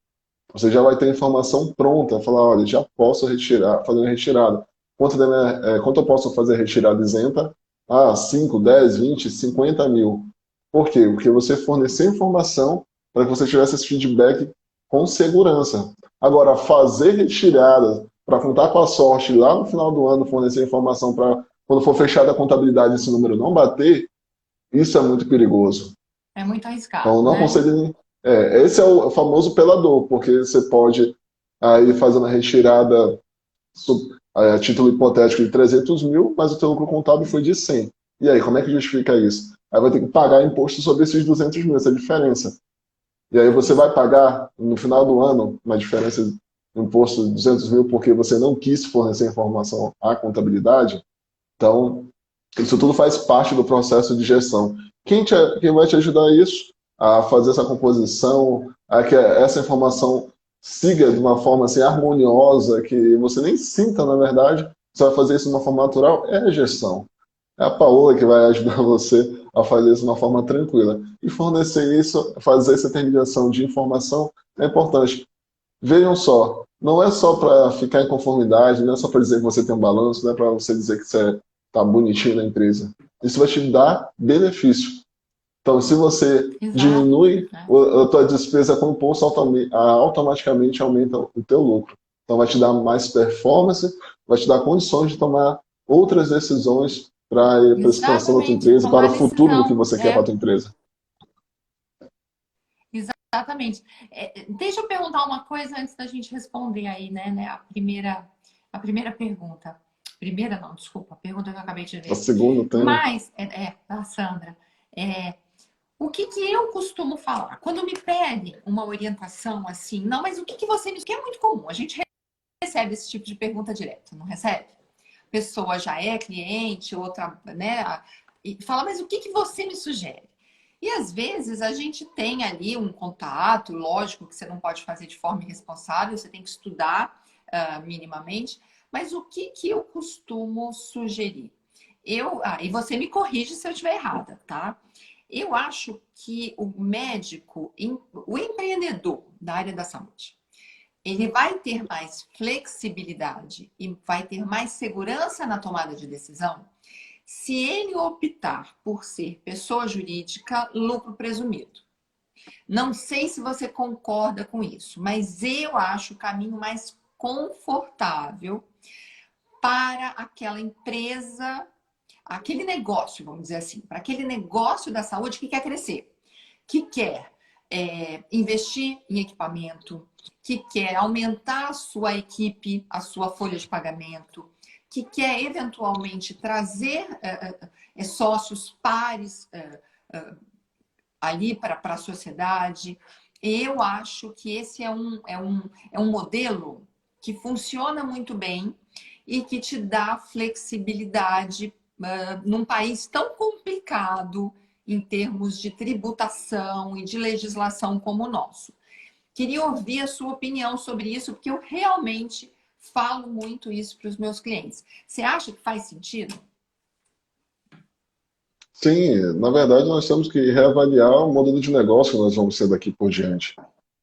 Você já vai ter informação pronta, falar, olha, já posso retirar, fazer uma retirada. Quanto eu posso fazer retirada isenta? Ah, 5, 10, 20, 50 mil. Por quê? Porque você forneceu informação para que você tivesse esse feedback com segurança. Agora, fazer retirada para contar com a sorte lá no final do ano, fornecer informação para quando for fechada a contabilidade esse número não bater, isso é muito perigoso. É muito Então, eu arriscado, não né? aconselho. Esse é o famoso pelador, porque você pode aí fazer uma retirada a título hipotético de 300 mil, mas o teu lucro contábil foi de 100. E aí, como é que justifica isso? Aí vai ter que pagar imposto sobre esses 200 mil, essa diferença. E aí você vai pagar, no final do ano, uma diferença de imposto de 200 mil porque você não quis fornecer informação à contabilidade. Então, isso tudo faz parte do processo de gestão. Quem vai te ajudar a isso? A fazer essa composição, a que essa informação siga de uma forma assim, harmoniosa, que você nem sinta, na verdade, você vai fazer isso de uma forma natural, é a gestão. É a Paola que vai ajudar você a fazer isso de uma forma tranquila. E fornecer isso, fazer essa intermediação de informação é importante. Vejam só, não é só para ficar em conformidade, não é só para dizer que você tem um balanço, não é para você dizer que você está bonitinho na empresa. Isso vai te dar benefício. Então, se você Exato, diminui né? a tua despesa com imposto, automaticamente aumenta o teu lucro. Então, vai te dar mais performance, vai te dar condições de tomar outras decisões para a expansão da tua Exatamente, empresa, para o tomar futuro do que decisão, você quer para a tua empresa. exatamente. Deixa eu perguntar uma coisa antes da gente responder aí, né, a primeira pergunta. Primeira não, desculpa, a pergunta que eu acabei de A ver. segunda tem. Mas, da Sandra, é, o que que eu costumo falar? Quando me pedem uma orientação assim, não, mas o que que você me... Que é muito comum, a gente recebe esse tipo de pergunta direto, não recebe? A pessoa já é cliente, outra, né, e fala, mas o que que você me sugere? E às vezes a gente tem ali um contato, lógico que você não pode fazer de forma irresponsável, você tem que estudar minimamente, mas o que que eu costumo sugerir? E você me corrige se eu estiver errada, tá? Eu acho que o médico, o empreendedor da área da saúde, ele vai ter mais flexibilidade e vai ter mais segurança na tomada de decisão se ele optar por ser pessoa jurídica, lucro presumido. Não sei se você concorda com isso, mas eu acho o caminho mais confortável para aquela empresa, aquele negócio, vamos dizer assim, para aquele negócio da saúde que quer crescer, que quer investir em equipamento, que quer aumentar a sua equipe, a sua folha de pagamento, que quer eventualmente trazer sócios pares ali para a sociedade. Eu acho que esse é um modelo que funciona muito bem e que te dá flexibilidade num país tão complicado em termos de tributação e de legislação como o nosso. Queria ouvir a sua opinião sobre isso, porque eu realmente falo muito isso para os meus clientes. Você acha que faz sentido? Sim, na verdade nós temos que reavaliar o modelo de negócio que nós vamos ter daqui por diante.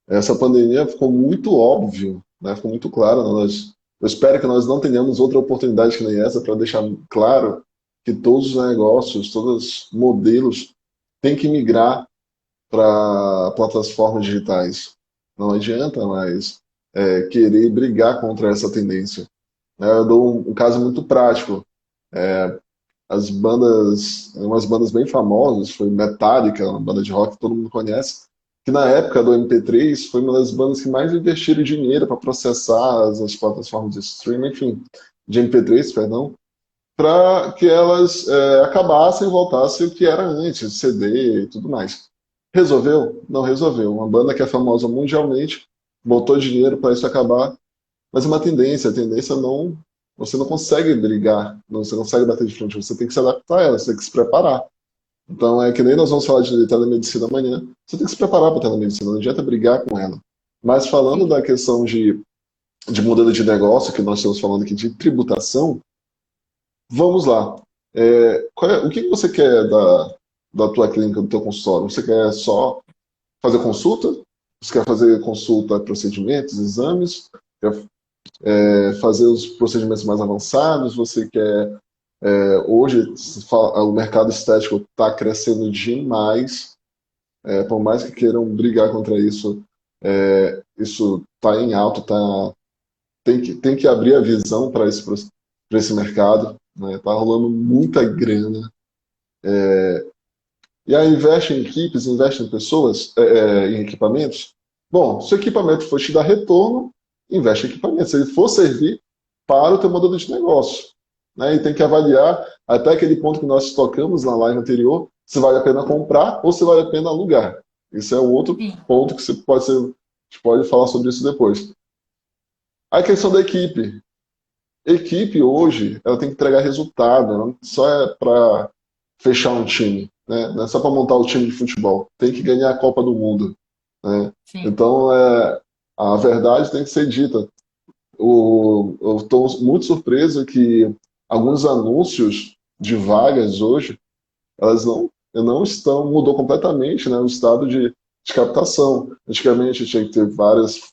Essa pandemia ficou muito óbvio, né? Ficou muito claro. Eu espero que nós não tenhamos outra oportunidade que nem essa para deixar claro que todos os negócios, todos os modelos têm que migrar para plataformas digitais. Não adianta mais querer brigar contra essa tendência. Né? Eu dou um caso muito prático. As bandas, umas bandas bem famosas, foi Metallica, uma banda de rock que todo mundo conhece, que na época do MP3 foi uma das bandas que mais investiram dinheiro para processar as plataformas de streaming, enfim, de MP3, perdão, para que elas acabassem e voltassem o que era antes, CD e tudo mais. Resolveu? Não resolveu. Uma banda que é famosa mundialmente, botou dinheiro para isso acabar, mas é uma tendência. A tendência não. Você não consegue brigar, você não consegue bater de frente, você tem que se adaptar a ela, você tem que se preparar. Então é que nem nós vamos falar de telemedicina amanhã, você tem que se preparar para a telemedicina, não adianta brigar com ela. Mas falando Sim. da questão de modelo de negócio, que nós estamos falando aqui de tributação, vamos lá. O que você quer da tua clínica, do teu consultório? Você quer só fazer consulta? Você quer fazer consulta, procedimentos, exames? Quer fazer os procedimentos mais avançados? Você quer... hoje, o mercado estético está crescendo demais. Por mais que queiram brigar contra isso, isso está em alto, tem que abrir a visão para esse mercado. Né? Tá rolando muita grana. E aí investe em equipes, investe em pessoas, em equipamentos. Bom, se o equipamento for te dar retorno, investe em equipamento. Se ele for servir para o teu modelo de negócio. Né? E tem que avaliar até aquele ponto que nós tocamos na live anterior, se vale a pena comprar ou se vale a pena alugar. Esse é o outro Sim. ponto que a gente pode falar sobre isso depois. A questão da equipe. Equipe hoje, ela tem que entregar resultado, ela não só é para fechar um time, né? Não é só para montar o time de futebol, tem que ganhar a Copa do Mundo, né? Sim. Então, a verdade tem que ser dita. Eu estou muito surpreso que alguns anúncios de vagas hoje, elas não estão, mudou completamente, né, o estado de captação. Antigamente tinha que ter vários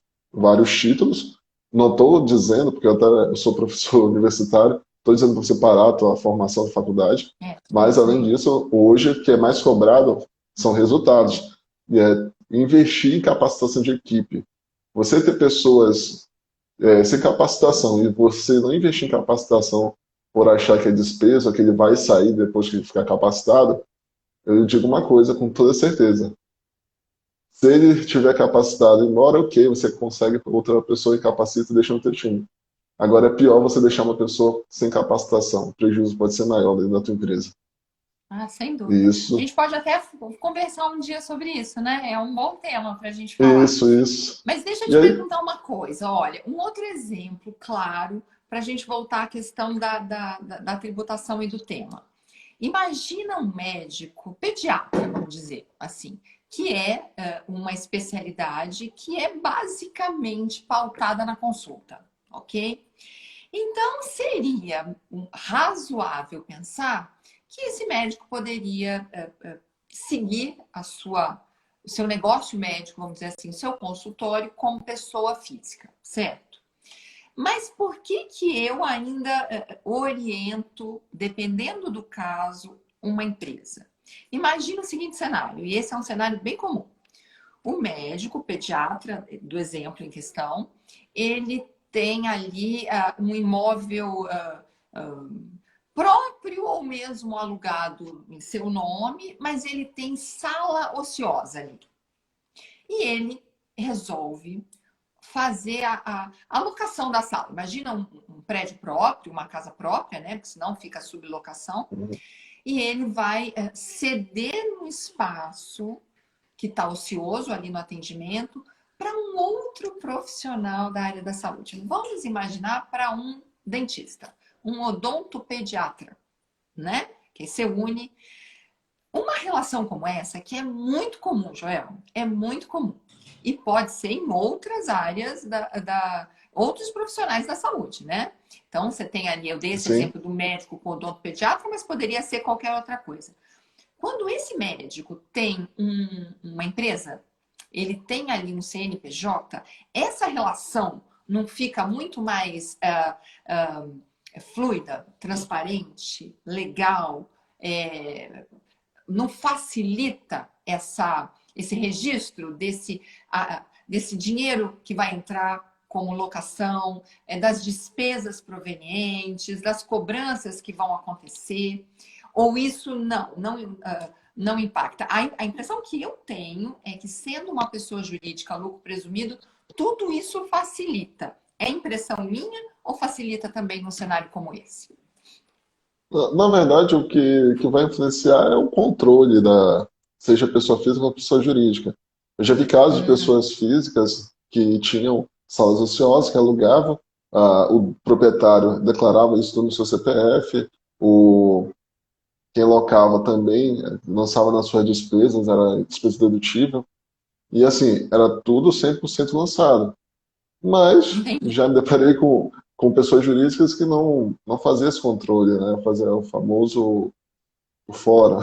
títulos. Não estou dizendo, porque eu sou professor universitário, estou dizendo para você parar a tua formação da faculdade, mas Isso além aí. disso, hoje o que é mais cobrado são resultados. E é investir em capacitação de equipe. Você ter pessoas sem capacitação e você não investir em capacitação por achar que é despesa, que ele vai sair depois que ele ficar capacitado, eu digo uma coisa com toda certeza. Se ele tiver capacitado e embora, ok, você consegue outra pessoa e capacita e deixa no teu time. Agora é pior você deixar uma pessoa sem capacitação. O prejuízo pode ser maior dentro da tua empresa. Ah, sem E dúvida. A isso, gente pode até conversar um dia sobre isso, né? É um bom tema para a gente falar. isso. Mas deixa eu E te aí, perguntar uma coisa. Olha, um outro exemplo claro para a gente voltar à questão da tributação e do tema. Imagina um médico pediatra, vamos dizer assim, que é uma especialidade que é basicamente pautada na consulta, ok? Então, seria razoável pensar que esse médico poderia seguir o seu negócio médico, vamos dizer assim, o seu consultório como pessoa física, certo? Mas por que que eu ainda oriento, dependendo do caso, uma empresa? Imagina o seguinte cenário, e esse é um cenário bem comum. O médico, o pediatra, do exemplo em questão, ele tem ali um imóvel próprio ou mesmo alugado em seu nome, mas ele tem sala ociosa ali. E ele resolve fazer a locação da sala. Imagina um prédio próprio, uma casa própria, né? Porque senão fica sublocação. E ele vai ceder um espaço que está ocioso ali no atendimento para um outro profissional da área da saúde. Vamos imaginar para um dentista, um odontopediatra, né? Que se une. Uma relação como essa, que é muito comum, Joel, é muito comum. E pode ser em outras áreas outros profissionais da saúde, né? Então, você tem ali, eu dei esse Sim. exemplo do médico com o odontopediatra, mas poderia ser qualquer outra coisa. Quando esse médico tem uma empresa, ele tem ali um CNPJ, essa relação não fica muito mais fluida, transparente, legal, não facilita esse registro desse dinheiro que vai entrar como locação, das despesas provenientes, das cobranças que vão acontecer, ou isso não impacta? A impressão que eu tenho é que, sendo uma pessoa jurídica, lucro presumido, tudo isso facilita. É impressão minha ou facilita também num cenário como esse? Na verdade, o que vai influenciar é o controle seja pessoa física ou pessoa jurídica. Eu já vi casos de pessoas físicas que tinham salas ociosas, que alugavam, o proprietário declarava isso tudo no seu CPF, quem locava também lançava nas suas despesas, era despesa dedutível, e assim, era tudo 100% lançado. Mas Entendi. já me deparei com pessoas jurídicas que não faziam esse controle, né? Fazia o famoso fora.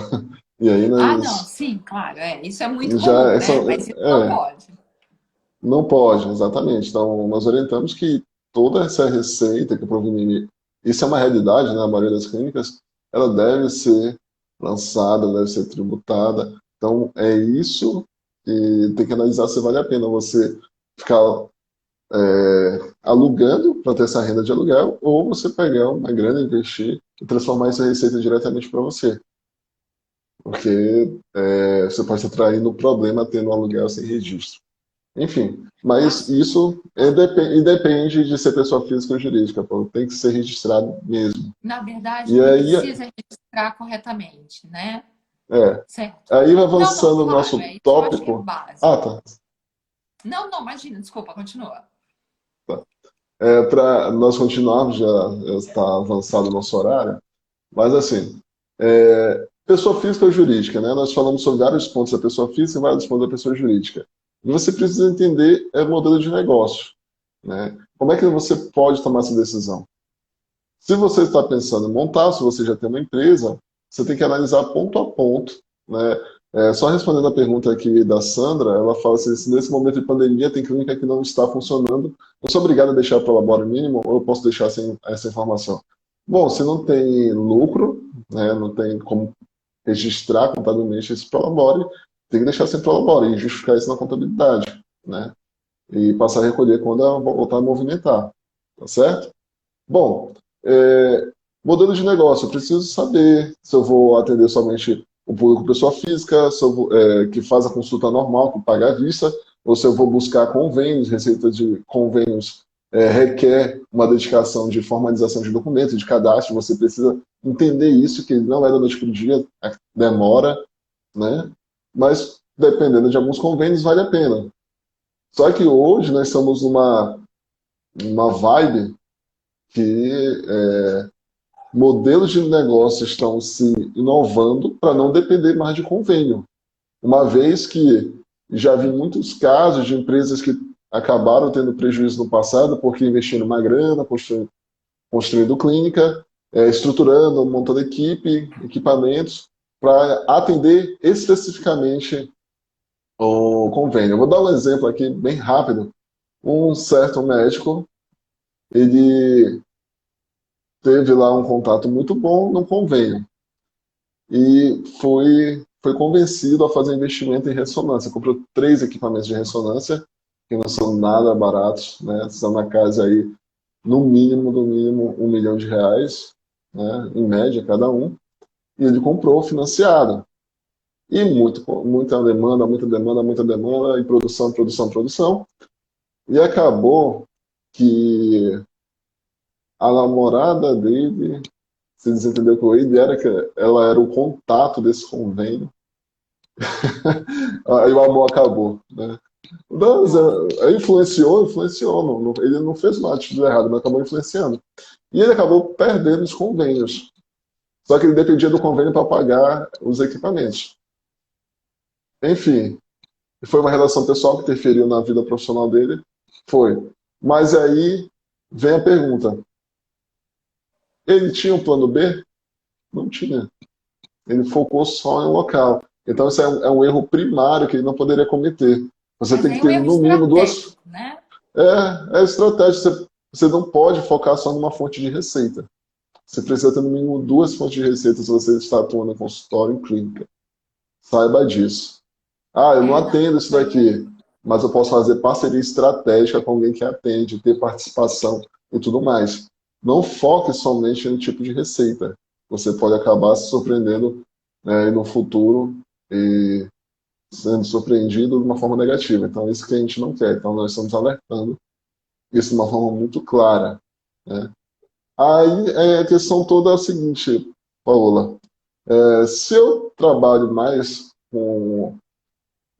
E aí Ah, não, nós sim, claro, isso é muito já comum, né? Mas isso não pode. não pode, exatamente. Então nós orientamos que toda essa receita que provém, isso é uma realidade, né? Na maioria das clínicas, ela deve ser lançada, deve ser tributada. Então é isso que tem que analisar se vale a pena você ficar alugando para ter essa renda de aluguel, ou você pegar uma grana, investir e transformar essa receita diretamente para você. Porque você pode estar traindo o problema tendo um aluguel sem registro. Enfim, mas As- isso depende de ser pessoa física ou jurídica, pô, tem que ser registrado mesmo. Na verdade, E aí, precisa registrar corretamente, né? é, Certo. aí Não, avançando no claro, nosso é isso eu acho que é tópico. Ah, básico. tá. Não, imagina, desculpa, continua. Para nós continuarmos, já está avançado o nosso horário, mas assim, pessoa física ou jurídica, né? Nós falamos sobre vários pontos da pessoa física e vários pontos da pessoa jurídica. E você precisa entender o modelo de negócio, né? Como é que você pode tomar essa decisão? Se você está pensando em montar, se você já tem uma empresa, você tem que analisar ponto a ponto, né? Só respondendo a pergunta aqui da Sandra, ela fala assim, se nesse momento de pandemia tem clínica que não está funcionando, eu sou obrigado a deixar para o labore mínimo ou eu posso deixar sem essa informação? Bom, se não tem lucro, né, não tem como registrar contabilmente esse prolabore, tem que deixar sem prolabore e justificar isso na contabilidade, né? E passar a recolher quando ela voltar a movimentar, tá certo? Bom, modelo de negócio, eu preciso saber se eu vou atender somente o público pessoa física, se eu que faz a consulta normal, que paga à vista, ou se eu vou buscar convênios, receita de convênios requer uma dedicação de formalização de documentos, de cadastro, você precisa entender isso, que não é da noite para o dia, demora, né? Mas dependendo de alguns convênios, vale a pena. Só que hoje nós estamos numa vibe que modelos de negócio estão se inovando para não depender mais de convênio. Uma vez que já vi muitos casos de empresas que acabaram tendo prejuízo no passado porque investiram uma grana, construindo clínica, estruturando, montando equipe, equipamentos, para atender especificamente o convênio. Eu vou dar um exemplo aqui bem rápido. Um certo médico, ele teve lá um contato muito bom no convênio e foi convencido a fazer investimento em ressonância. Comprou 3 equipamentos de ressonância, que não são nada baratos, né? São na casa aí, no mínimo, R$ 1 milhão, né? Em média, cada um. E ele comprou financiado. E muita demanda, muita demanda, muita demanda, e produção, produção, produção. E acabou que a namorada dele se desentendeu com ele, era que ela era o contato desse convênio. Aí o amor acabou, né? Não, Nossa. influenciou, ele não fez nada de errado, mas acabou influenciando. E ele acabou perdendo os convênios. Só que ele dependia do convênio para pagar os equipamentos. Enfim, foi uma relação pessoal que interferiu na vida profissional dele? Foi. Mas aí vem a pergunta: ele tinha um plano B? Não tinha. Ele focou só em um local. Então, isso é um erro primário que ele não poderia cometer. Você Mas tem que aí é um ter, erro no mínimo, duas. estratégico, né? É estratégia. Você não pode focar só numa fonte de receita. Você precisa ter, no mínimo, duas fontes de receita se você está atuando em consultório e clínica. Saiba disso. Ah, eu não É, não, atendo isso isso aí daqui, mas eu posso fazer parceria estratégica com alguém que atende, ter participação e tudo mais. Não foque somente no tipo de receita. Você pode acabar se surpreendendo, né, no futuro e sendo surpreendido de uma forma negativa. Então, isso que a gente não quer. Então, nós estamos alertando isso de uma forma muito clara, né? Aí a questão toda é a seguinte, Paola. Se eu trabalho mais com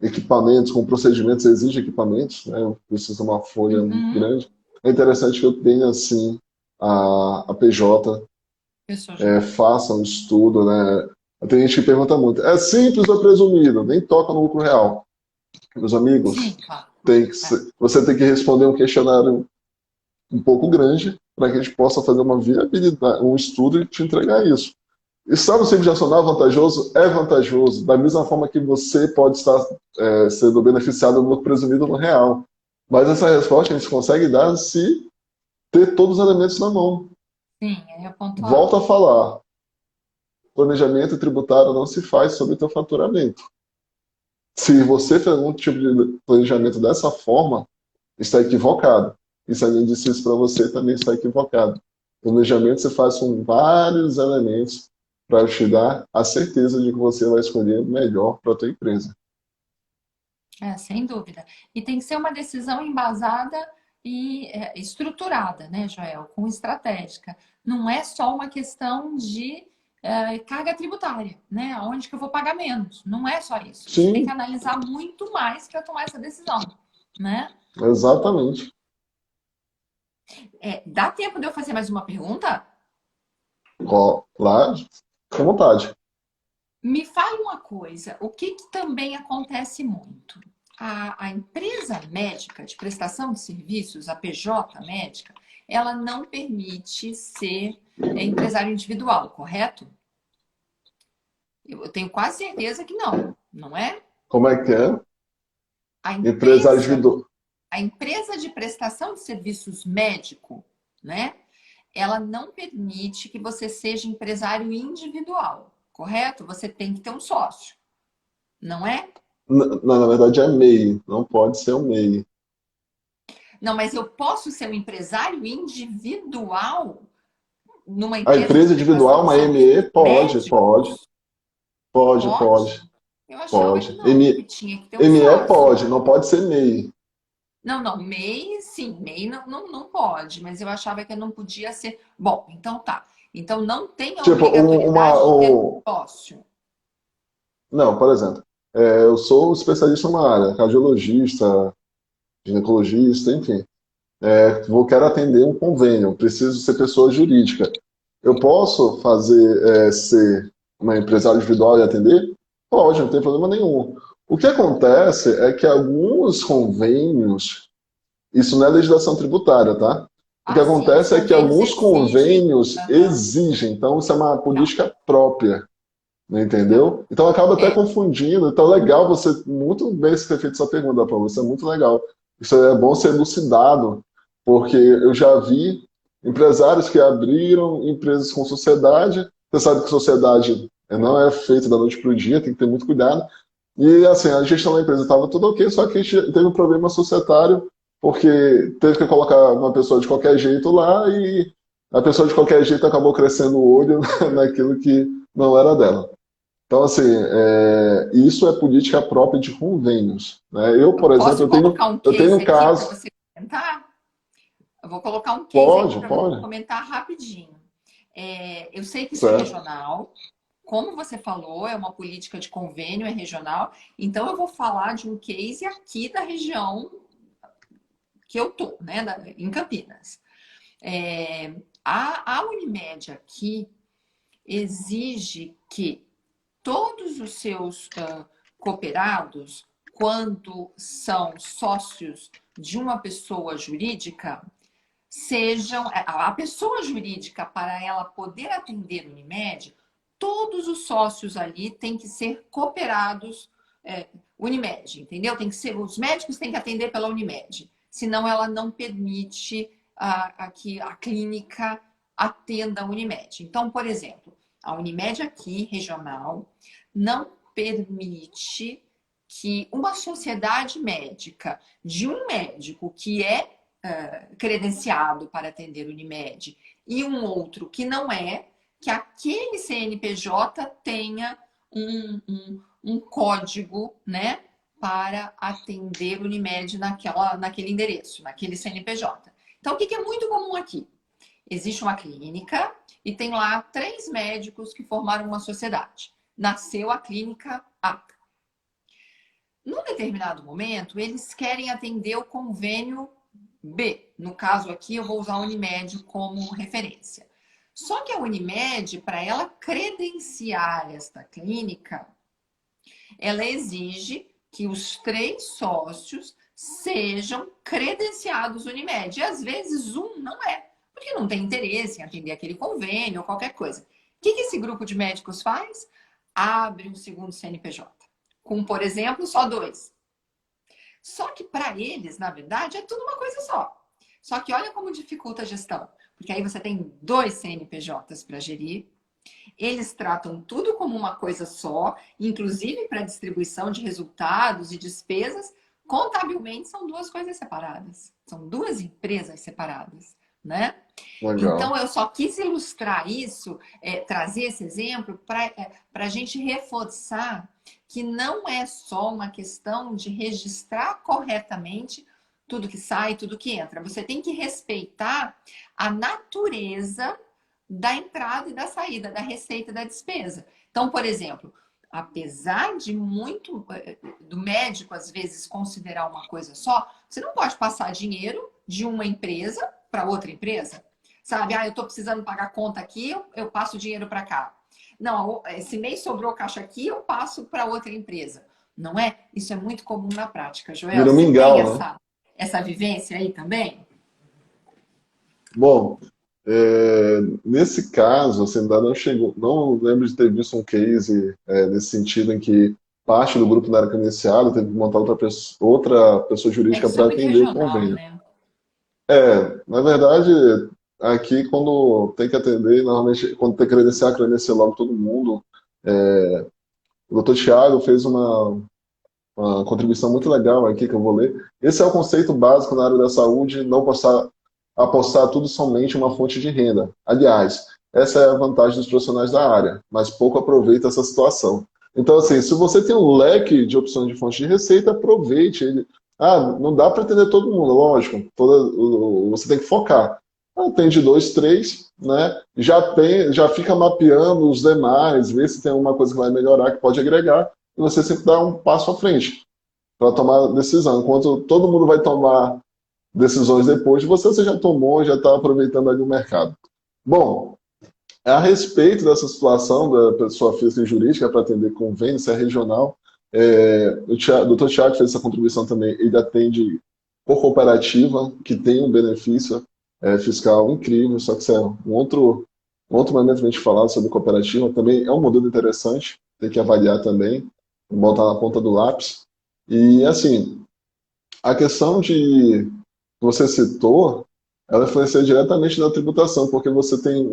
equipamentos, com procedimentos, exige equipamentos, né? Eu preciso de uma folha muito uhum, grande. É interessante que eu tenha, assim, a PJ, pessoa jurídica. faça um estudo, né? Tem gente que pergunta muito, é simples ou presumido? Nem toca no lucro real. Meus Sim, amigos, claro. É. você tem que responder um questionário um pouco grande para que a gente possa fazer uma viabilidade, um estudo e te entregar isso. Estar no simples nacional é vantajoso? É vantajoso, da mesma forma que você pode estar sendo beneficiado no presumido no real. Mas essa resposta a gente consegue dar se ter todos os elementos na mão. Sim, aí é o ponto Volto a alto. falar, planejamento tributário não se faz sobre o teu faturamento. Se você faz um tipo de planejamento dessa forma, está equivocado. E se alguém disse isso para você, também está equivocado. Planejamento você faz com vários elementos para te dar a certeza de que você vai escolher o melhor para a tua empresa. É, sem dúvida. E tem que ser uma decisão embasada e estruturada, né, Joel? Com estratégica. Não é só uma questão de carga tributária, né? Onde que eu vou pagar menos? Não é só isso. Você tem que Sim, analisar muito mais para tomar essa decisão, né? exatamente. Dá tempo de eu fazer mais uma pergunta? Ó, lá, com vontade. Me fala uma coisa, o que, que também acontece muito? A empresa médica de prestação de serviços, a PJ médica, ela não permite ser empresário individual, correto? Eu tenho quase certeza que não, não é? Como é que é? A Empresário empresa, individual. a empresa de prestação de serviços médico, né? Ela não permite que você seja empresário individual, correto? Você tem que ter um sócio, não é? Na verdade é MEI, não pode ser o MEI. Não, mas eu posso ser um empresário individual numa A empresa de empresa individual, prestação de uma ME, serviços pode, pode, médicos? pode, pode, Pode? Eu achava que pode. não, que tinha que ter um ME sócio. pode, não pode ser MEI. Não, não, MEI, sim, MEI não pode, mas eu achava que eu não podia ser. Bom, então tá. Então não tem a Tipo, obrigatoriedade de ter um sócio. não, por exemplo, eu sou especialista numa área, cardiologista, ginecologista, enfim. Quero atender um convênio, preciso ser pessoa jurídica. Eu posso ser uma empresária individual e atender? Pode, não tem problema nenhum. O que acontece é que alguns convênios, isso não é legislação tributária, tá? O que Ah, sim, os acontece é que convênios alguns exigem. convênios Aham, exigem, então isso é uma tá, política própria. tá. Entendeu? Então acaba até É, confundindo. Então legal você, muito bem você ter feito essa pergunta, Paulo. Isso é muito legal. Isso é bom ser elucidado, porque eu já vi empresários que abriram empresas com sociedade. Você sabe que sociedade não é feita da noite para o dia, tem que ter muito cuidado. E assim, a gestão da empresa estava tudo ok, só que a gente teve um problema societário, porque teve que colocar uma pessoa de qualquer jeito lá e a pessoa de qualquer jeito acabou crescendo o olho naquilo que não era dela. Então, assim, isso é política própria de convênios, né? Eu, Eu por exemplo, posso colocar um eu tenho case um aqui para caso, você comentar? Eu vou colocar um case aqui pode, para você pode, comentar rapidinho. Eu sei que isso é certo, regional. Como você falou, é uma política de convênio, é regional. Então, eu vou falar de um case aqui da região que eu tô, né, em Campinas. É, a Unimed aqui exige que todos os seus cooperados, quando são sócios de uma pessoa jurídica, sejam a pessoa jurídica para ela poder atender o Unimed, todos os sócios ali têm que ser cooperados Unimed, entendeu? Tem que ser os médicos têm que atender pela Unimed, senão ela não permite que a clínica atenda a Unimed. Então, por exemplo, a Unimed aqui regional não permite que uma sociedade médica de um médico que é credenciado para atender o Unimed e um outro que não é, que aquele CNPJ tenha um código, né, para atender o Unimed naquele endereço, naquele CNPJ. Então, o que é muito comum aqui? Existe uma clínica e tem lá 3 médicos que formaram uma sociedade. Nasceu a clínica A. Num determinado momento, eles querem atender o convênio B. No caso aqui, eu vou usar a Unimed como referência. Só que a Unimed, para ela credenciar esta clínica, ela exige que os 3 sócios sejam credenciados Unimed. E às vezes um não é, porque não tem interesse em atender aquele convênio ou qualquer coisa. O que esse grupo de médicos faz? Abre um segundo CNPJ, com, por exemplo, só 2. Só que para eles, na verdade, é tudo uma coisa só. Só que olha como dificulta a gestão. Porque aí você tem 2 CNPJs para gerir, eles tratam tudo como uma coisa só, inclusive para distribuição de resultados e despesas. Contabilmente são 2 coisas separadas, são 2 empresas separadas, né? Então, legal. eu só quis ilustrar isso, trazer esse exemplo para a gente reforçar que não é só uma questão de registrar corretamente tudo que sai, tudo que entra. Você tem que respeitar a natureza da entrada e da saída, da receita e da despesa. Então, por exemplo, apesar de muito do médico às vezes considerar uma coisa só, você não pode passar dinheiro de uma empresa para outra empresa. Sabe, eu estou precisando pagar conta aqui, eu passo dinheiro para cá. Não, esse mês sobrou caixa aqui, eu passo para outra empresa. Não é? Isso é muito comum na prática. Joel, Vira um você tem mingau, né? essa vivência aí também? Bom, nesse caso, assim, ainda não chegou, não lembro de ter visto um case nesse sentido em que parte do grupo não era credenciado, teve que montar outra pessoa jurídica Isso é para muito atender o regional, convênio. né? Na verdade, aqui quando tem que atender, normalmente quando tem que credenciar, credencia logo todo mundo. O doutor Tiago fez uma contribuição muito legal aqui que eu vou ler. Esse é o conceito básico na área da saúde, não apostar tudo somente em uma fonte de renda. Aliás, essa é a vantagem dos profissionais da área, mas pouco aproveita essa situação. Então, assim, se você tem um leque de opções de fonte de receita, aproveite ele. Não dá para atender todo mundo, lógico. Você tem que focar. Atende 2, 3, né? Já fica mapeando os demais, vê se tem alguma coisa que vai melhorar, que pode agregar, e você sempre dá um passo à frente para tomar decisão. Enquanto todo mundo vai tomar decisões depois de você, você já tomou, já está aproveitando ali o mercado. Bom, a respeito dessa situação da pessoa física e jurídica para atender convênio, se é regional, o doutor Tiago fez essa contribuição também, ele atende por cooperativa, que tem um benefício fiscal incrível, só que isso é um outro momento para a gente falar sobre cooperativa, também é um modelo interessante, tem que avaliar também, botar na ponta do lápis. E, assim, a questão que você citou, ela influencia diretamente na tributação, porque você tem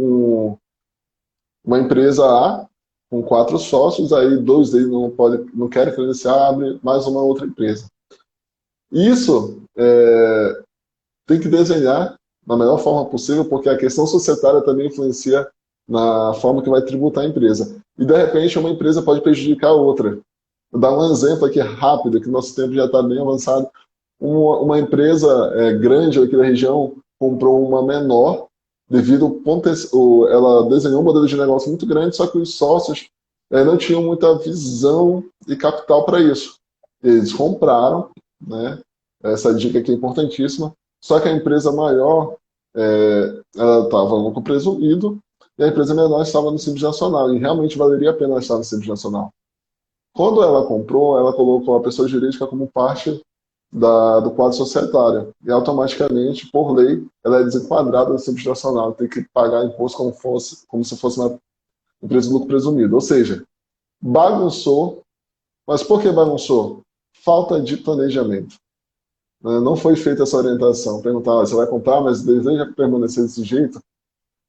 uma empresa A com 4 sócios, aí 2 deles não querem credenciar, abre mais uma outra empresa. Isso tem que desenhar da melhor forma possível, porque a questão societária também influencia na forma que vai tributar a empresa. e de repente uma empresa pode prejudicar a outra. Vou dar um exemplo aqui rápido, que nosso tempo já está bem avançado. Uma empresa grande aqui da região comprou uma menor devido ela desenhou um modelo de negócio muito grande, só que os sócios não tinham muita visão e capital para isso. Eles compraram, né? Essa dica aqui é importantíssima. Só que a empresa maior, ela estava no lucro presumido e a empresa menor estava no Simples Nacional. E realmente valeria a pena ela estar no Simples Nacional. Quando ela comprou, ela colocou a pessoa jurídica como parte do quadro societário. E automaticamente, por lei, ela é desenquadrada do Simples Nacional. Tem que pagar imposto como se fosse uma empresa de lucro presumido. Ou seja, bagunçou. Mas por que bagunçou? Falta de planejamento. Não foi feita essa orientação. Perguntar, você vai comprar, mas deseja permanecer desse jeito?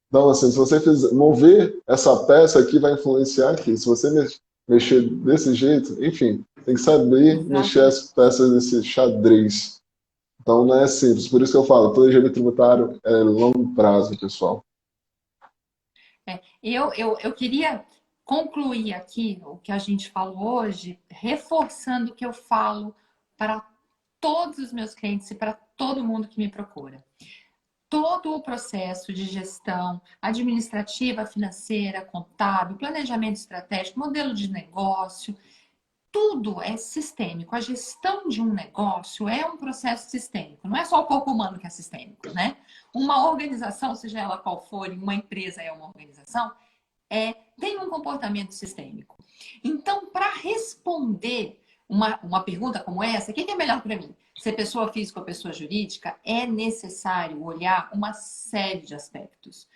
Então, assim, se você mover essa peça aqui, vai influenciar aqui. Se você mexer desse jeito, enfim, tem que saber mexer Exatamente. as peças desse xadrez. Então, não é simples. Por isso que eu falo, planejamento tributário é longo prazo, pessoal. Eu queria concluir aqui o que a gente falou hoje, reforçando o que eu falo para todos os meus clientes e para todo mundo que me procura. Todo o processo de gestão administrativa, financeira, contábil, planejamento estratégico, modelo de negócio, tudo é sistêmico. A gestão de um negócio é um processo sistêmico. Não é só o corpo humano que é sistêmico, né? Uma organização, seja ela qual for, e uma empresa é uma organização, tem um comportamento sistêmico. Então, para responder uma pergunta como essa, o que é melhor para mim? Ser pessoa física ou pessoa jurídica, é necessário olhar uma série de aspectos,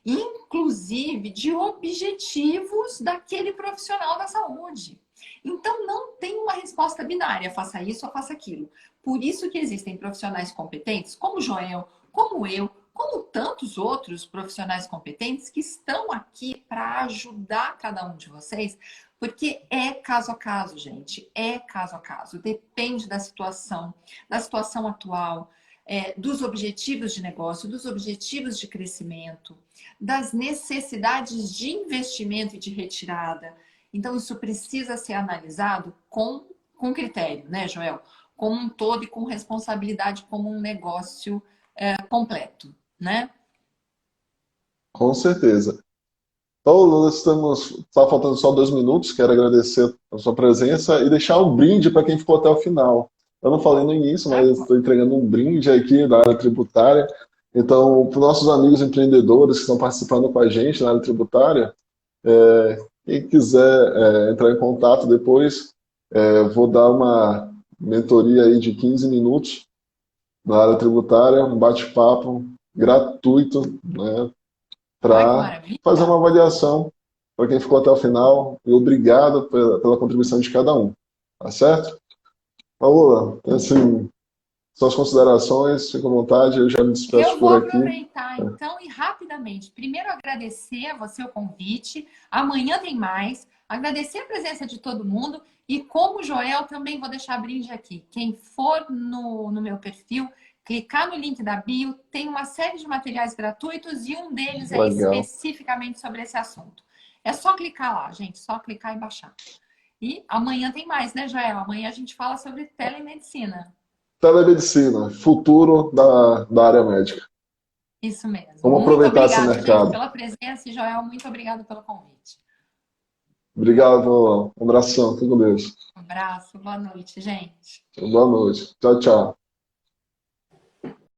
inclusive de objetivos daquele profissional da saúde. Então, não tem uma resposta binária, faça isso ou faça aquilo. Por isso que existem profissionais competentes, como o Joel, como eu, como tantos outros profissionais competentes que estão aqui para ajudar cada um de vocês, porque é caso a caso, gente, é caso a caso, depende da situação atual, dos objetivos de negócio, dos objetivos de crescimento, das necessidades de investimento e de retirada. Então, isso precisa ser analisado com critério, né, Joel? Como um todo e com responsabilidade como um negócio completo, né? Com certeza. Então, nós está faltando só 2 minutos. Quero agradecer a sua presença e deixar um brinde para quem ficou até o final. Eu não falei no início, Tá mas bom. estou entregando um brinde aqui da área tributária. Então, para os nossos amigos empreendedores que estão participando com a gente na área tributária, quem quiser entrar em contato depois, vou dar uma mentoria aí de 15 minutos na área tributária, um bate-papo gratuito, né, Ai, que para fazer maravilha! uma avaliação para quem ficou até o final e obrigado pela contribuição de cada um. Tá certo? Paola, assim, suas considerações, fica à vontade, eu já me despeço Eu vou por aqui. aproveitar então e rapidamente. Primeiro, agradecer a você o convite. Amanhã tem mais. Agradecer a presença de todo mundo. E como o Joel, também vou deixar brinde aqui. Quem for no meu perfil, clicar no link da bio, tem uma série de materiais gratuitos e um deles é Legal. especificamente sobre esse assunto. É só clicar lá, gente. Só clicar e baixar. E amanhã tem mais, né, Joel? Amanhã a gente fala sobre telemedicina. Telemedicina, futuro da área médica. Isso mesmo. Vamos Muito aproveitar esse obrigada, gente, mercado. pela presença. E, Joel, muito obrigada pelo convite. Obrigado, Paola. Um abração, fique com Deus. Um abraço, boa noite, gente. Boa noite. Tchau, tchau.